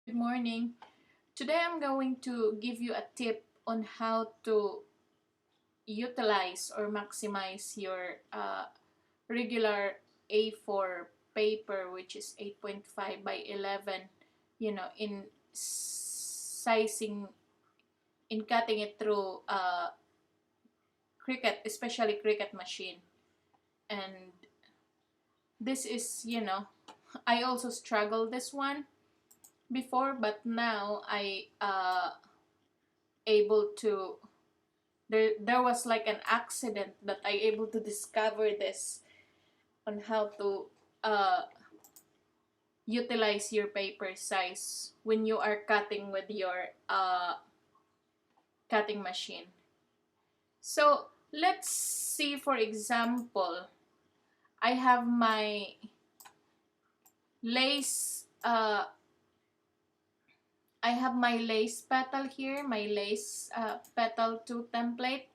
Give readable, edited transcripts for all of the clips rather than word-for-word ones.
Good morning. Today I'm going to give you a tip on how to utilize or maximize your regular A4 paper, which is 8.5 by 11, in sizing, in cutting it through Cricut, especially Cricut machine. And this is, I also struggled this one before, but now I able to there was like an accident that I able to discover this on how to uh, utilize your paper size when you are cutting with your cutting machine. So let's see, for example, I have my lace I have my lace petal here, my lace petal 2 template,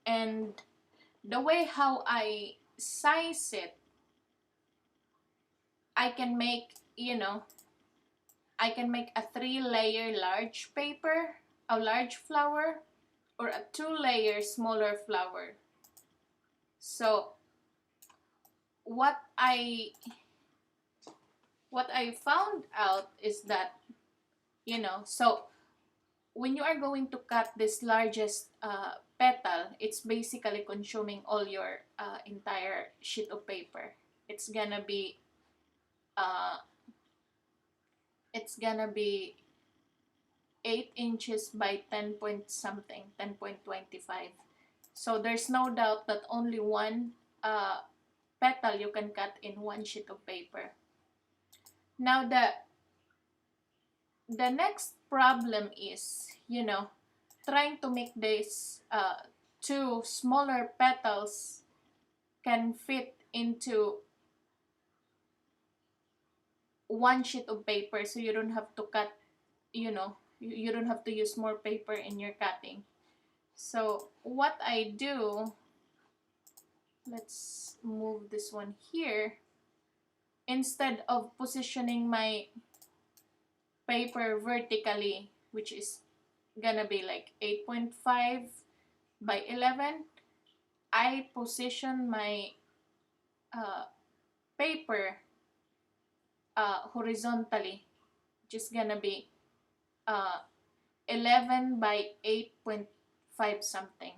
and the way how I size it, I can make, I can make a 3-layer large paper, a large flower, or a 2-layer smaller flower. So what I what I found out is that, so when you are going to cut this largest petal, it's basically consuming all your entire sheet of paper. It's gonna be uh, it's gonna be 8 inches by 10 point something, 10.25. So there's no doubt that only one petal you can cut in one sheet of paper. Now the next problem is, trying to make this two smaller petals can fit into one sheet of paper, so you don't have to cut, you don't have to use more paper in your cutting. So what I do, let's move this one here. Instead of positioning my paper vertically, which is gonna be like 8.5 by 11, I position my uh, paper horizontally, which is gonna be uh, 11 by 8.5 something.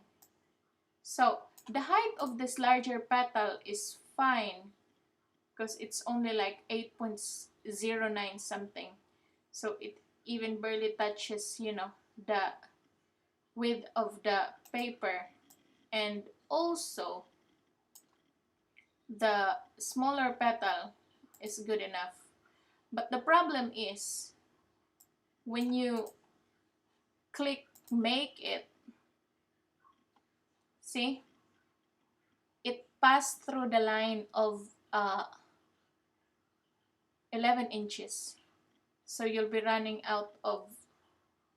So the height of this larger petal is fine because it's only like 8.09 something. So it even barely touches, the width of the paper. And also, the smaller petal is good enough. But the problem is, when you click make it, see, it passed through the line of 11 inches. So you'll be running out of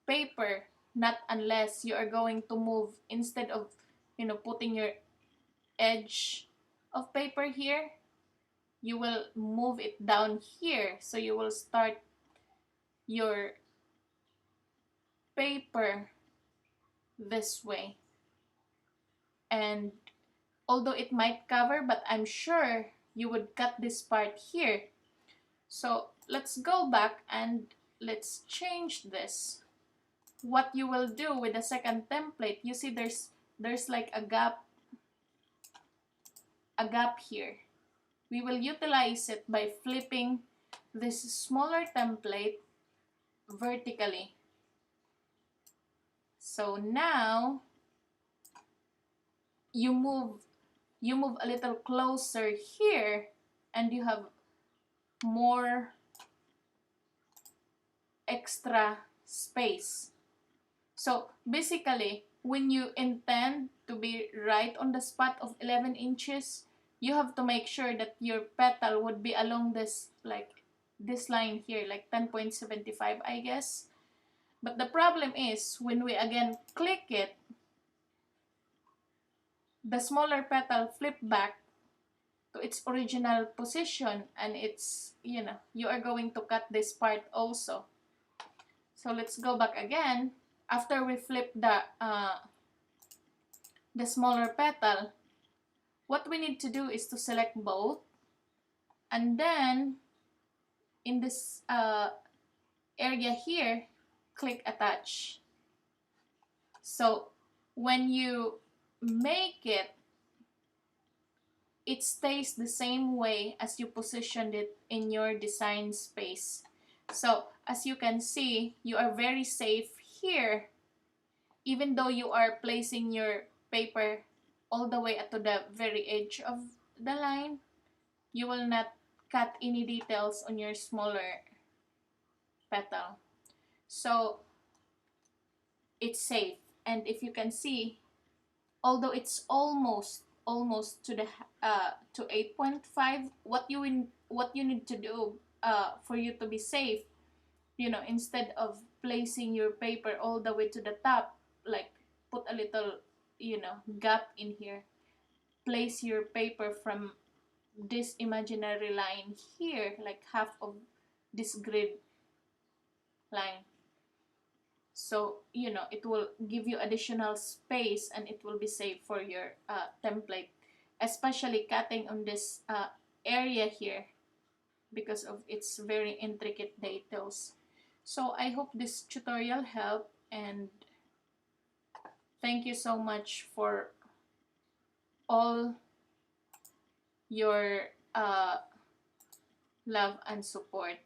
paper, not unless you are going to move, instead of, putting your edge of paper here, you will move it down here. So you will start your paper this way. And although it might cover, but I'm sure you would cut this part here. So let's go back and let's change this. What you will do with the second template, you see there's like a gap here. We will utilize it by flipping this smaller template vertically. So now you move a little closer here, and you have more extra space. So basically, when you intend to be right on the spot of 11 inches, you have to make sure that your petal would be along this, like this line here, like 10.75, I guess. But the problem is, when we again click it, the smaller petal flip back to its original position, and it's, you are going to cut this part also. So let's go back again. After we flip the smaller petal, what we need to do is to select both, and then in this area here, click attach. So when you make it, it stays the same way as you positioned it in your design space. So as you can see, you are very safe here, even though you are placing your paper all the way to the very edge of the line. You will not cut any details on your smaller petal. So it's safe. And if you can see, although it's almost to the to 8.5, what you need to do for you to be safe, instead of placing your paper all the way to the top, like put a little gap in here, place your paper from this imaginary line here, like half of this grid line. So it will give you additional space, and it will be safe for your template, especially cutting on this area here because of its very intricate details. So I hope this tutorial helped, and thank you so much for all your love and support.